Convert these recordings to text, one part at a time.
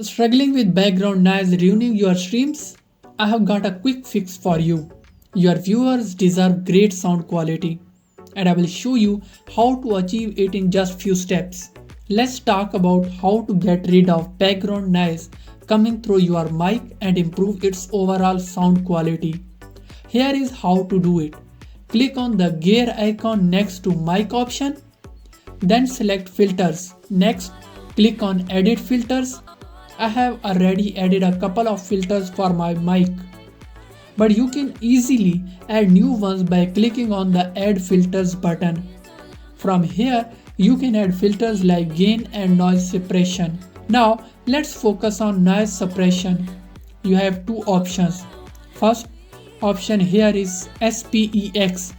Struggling with background noise ruining your streams? I have got a quick fix for you. Your viewers deserve great sound quality, and I will show you how to achieve it in just few steps. Let's talk about how to get rid of background noise coming through your mic and improve its overall sound quality. Here is how to do it. Click on the gear icon next to mic option, then select filters. Next, click on edit filters. I have already added a couple of filters for my mic, but you can easily add new ones by clicking on the add filters button. From here, you can add filters like gain and noise suppression. Now, let's focus on noise suppression. You have two options. First option here is SPEX.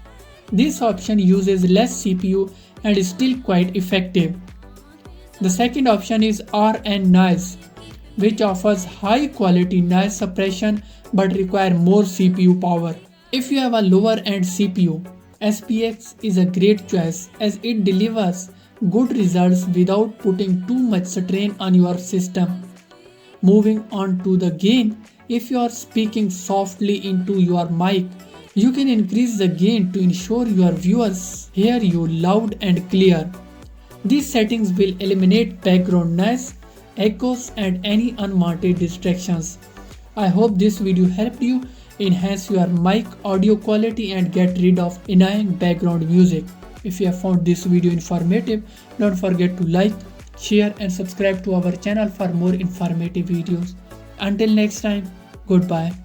This option uses less CPU and is still quite effective. The second option is RN noise, which offers high quality noise suppression but require more CPU power. If you have a lower end CPU, SPX is a great choice as it delivers good results without putting too much strain on your system. Moving on to the gain, if you are speaking softly into your mic, you can increase the gain to ensure your viewers hear you loud and clear. These settings will eliminate background noise, echoes and any unwanted distractions. I hope this video helped you enhance your mic audio quality and get rid of annoying background music. If you have found this video informative, don't forget to like, share and subscribe to our channel for more informative videos. Until next time, goodbye.